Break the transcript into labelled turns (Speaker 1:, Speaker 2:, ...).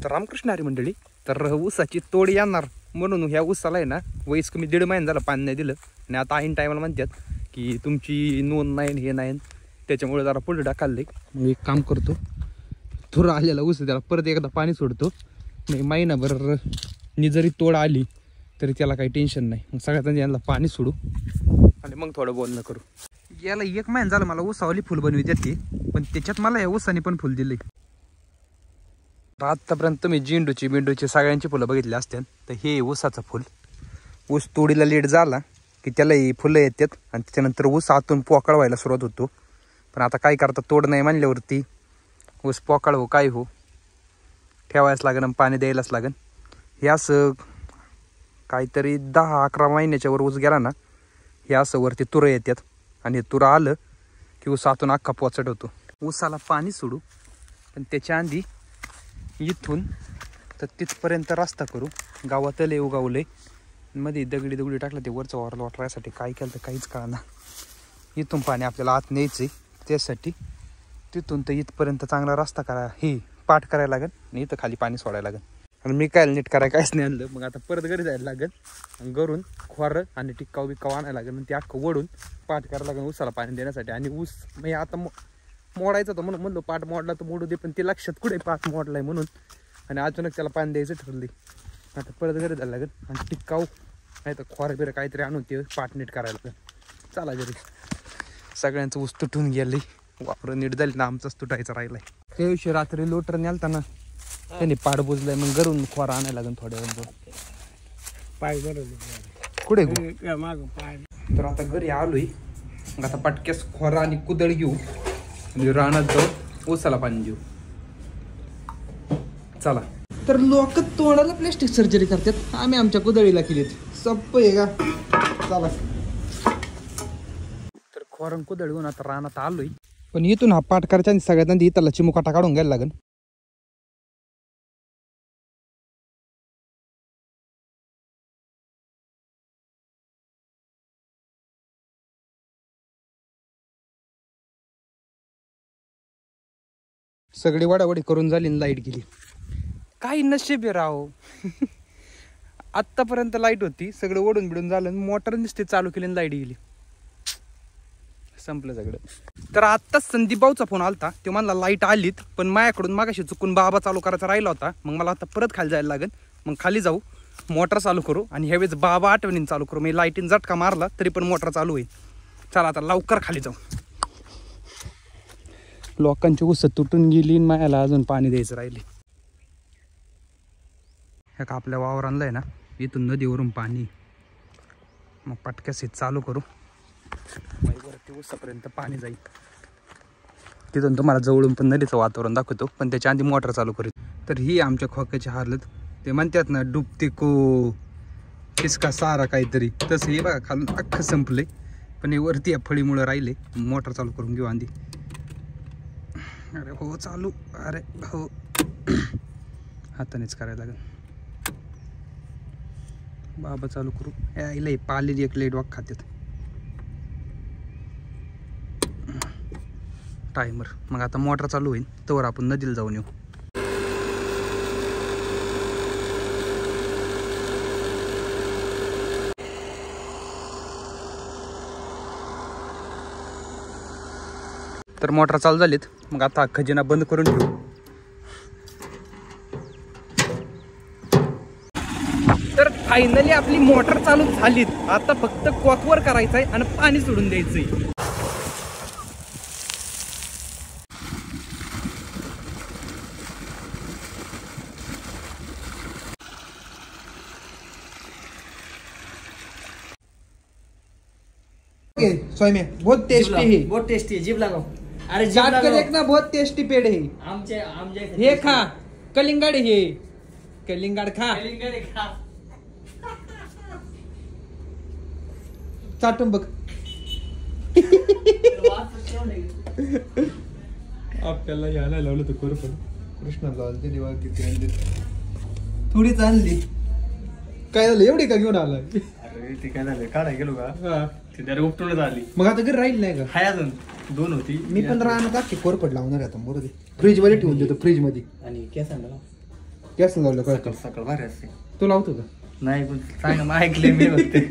Speaker 1: तर रामकृष्ण हरी मंडळी, तर ऊसाची तोड येणार म्हणून ह्या ऊसाला आहे ना वयस कमी 1.5 महिना झाला पाणी नाही दिलं आणि आता ऐन टायमाला म्हणतात की तुमची नोंद नाही हे नाही, त्याच्यामुळे जरा पुढे ढकलले. मग एक काम करतो, थोडं आलेला ऊस त्याला परत एकदा पाणी सोडतो. नाही महिनाभर जरी तोड आली तरी त्याला काही टेन्शन नाही. मग सगळ्यात यांना पाणी सोडू आणि मग थोडं बोलणं करू. याला 1 महिना झालं मला ऊसावाली फुल बनवी देते, पण त्याच्यात मला या ऊसाने पण फुल दिले. आत्तापर्यंत तुम्ही झेंडूची सगळ्यांची फुलं बघितली असतील, तर हे ऊसाचं फुल. ऊस तोडीला लेट झाला की त्यालाही फुलं येतात आणि त्याच्यानंतर ऊस आतून पोकळ व्हायला सुरुवात होतो. पण आता काय करता, तोड नाही म्हणल्यावरती ऊस पोकळ हो काय हो ठेवायच लागेल आणि पाणी द्यायलाच लागेल. हे असं काहीतरी 10-11 महिन्याच्या वर ऊस गेला ना, हे असं वरती तुरं येतात आणि हे तुरं आलं की ऊस आतून अख्खा पोचट होतो. ऊसाला पाणी सोडू, पण त्याच्या आधी इथून तर तिथपर्यंत रस्ता करू. गावात लय उगावलंय, मध्ये दगडी टाकलं ते वरचं वारलं वाटण्यासाठी. काय केलं तर काहीच कळना. इथून पाणी आपल्याला आत न्यायचं आहे, त्यासाठी तिथून तर इथपर्यंत चांगला रस्ता करा, हे पाठ करायला लागेल आणि इथं खाली पाणी सोडायला लागेल. आणि मी काय नीट करायला काहीच नाही आणलं. मग आता परत घरी जायला लागेल आणि घरून खोरं आणि टिक्काव आणायला लागेल आणि ते अख्खं वडून पाठ करायला लागेल ऊसाला पाणी देण्यासाठी. आणि ऊस म्हणजे आता मोडायचं होतं म्हणून म्हणलो पाठ मोडला तर मोडू दे, पण ते लक्षात कुठे पाठ मोडलाय म्हणून आणि अचानक त्याला पाणी द्यायचं ठरले. आता परत घरी जायला लागेल आणि टिक्काव नाही तर खोरं बिरं काहीतरी आणून ते पाठ नीट करायला लागेल. चला घरी. सगळ्यांचं ऊस तुटून गेले, वापरं नीट झाली ना, आमचाच तुटायचं राहिलाय. त्या दिवशी रात्री लोटर नेलता ना, त्यांनी पाठ बुजलाय. मग घरून खोरा आणायला लागेल थोड्या वेळ
Speaker 2: पाय बरोबर
Speaker 1: कुठे.
Speaker 2: पाय
Speaker 1: तर आता घरी आलोय. मग आता पटक्यास खोरा आणि कुदळ घेऊ आणि रानात जाऊ ऊसाला पाणी देऊ. चला. तर लोक तोंडाला प्लॅस्टिक सर्जरी करतात, आम्ही आमच्या कुदळीला केलीत. सप्प आहे का. चला. तर खोरण कुदळ घेऊन आता रानात आलोय, पण इथून हा पाठ करायचा आणि सगळ्यात आधी इथला चिमुकाटा काढून घ्यायला लागेल. सगळी वडावडी करून झाली, लाईट गेली. काही नशीब आहे राव. आत्तापर्यंत लाईट होती, सगळं ओढून बिडून झालं, मोटर नुसती चालू केली आणि लाईट गेली. संपलं सगळं. तर आत्ताच संदीप भाऊचा फोन आलता, तो म्हणला लाईट आलीत, पण माझ्याकडून मागाशी चुकून बाबा चालू करायचा राहिला होता. मग मला आता परत खाली जायला लागेल. मग खाली जाऊ, मोटर चालू करू आणि ह्यावेळेस बाबा आठवणीने चालू करू. मी लाईटीन झटका मारला तरी पण मोटर चालू होईल. चला आता लवकर खाली जाऊ. लोकांची ऊस तुटून गेली, मायाला अजून पाणी द्यायचं राहिले. ह्या का आपल्या वावरांना आहे ना, इथून नदीवरून पाणी. मग पटक्यास चालू करू, वरती ऊसापर्यंत पाणी जाईल. तिथून तुम्हाला जवळून पण नदीचं वातावरण दाखवतो, पण त्याच्या आधी मोटर चालू करू. तर ही आमच्या खोक्याची हालत. ते म्हणतात ना डुबते को किसका सारा काहीतरी, तसं हे बघा खालून अख्खं संपले. पण हे वरती या फळीमुळं राहिले. मोटर चालू करून घेऊ आधी. अरे हो चालू, अरे हो. हातानेच करायला लागेल. बाबा चालू करू. यायला पालेली एक लेट वाक खात्यात टायमर. मग आता मोटर चालू होईल, तोवर आपण नदीला जाऊन येऊ. तर मोटर चालू झालीत. मग आता खजिना बंद करून ठेवू. तर फायनली आपली मोटर चालू झालीत. आता फक्त कॉकवर करायचंय आणि पाणी सोडून द्यायचंय. सोयमे बहुत टेस्टी है,
Speaker 2: बहुत टेस्टी है, जीभ लगाओ. अरे जीभ
Speaker 1: चाट कर
Speaker 2: लगाओ.
Speaker 1: देखना, बहुत टेस्टी पेड़ है.
Speaker 2: आमचे
Speaker 1: हे खा कलिंगड, हे कलिंगड खा. चाटून बघ. आपल्याला यायला लावलं तर करू, पण कृष्णा लावलं ते देवा किती आणली, थोडीच आणली. काय झालं एवढी का घेऊन आला.
Speaker 2: अरे ते काय झालं, काढा गेलो का ते जरा उपटूनच आली.
Speaker 1: मग आता घरी राहील नाही का.
Speaker 2: हाय अजून 2 होती.
Speaker 1: मी पण राहणार की कोरपट लावणार आहे आता. बरोबर फ्रीज मध्ये ठेवून देतो, फ्रीज मध्ये.
Speaker 2: आणि केसांना
Speaker 1: केस लावलं कळतं
Speaker 2: सकाळ भारी असते.
Speaker 1: तू लावतो का
Speaker 2: नाही पण चांगलं ऐकले मी होते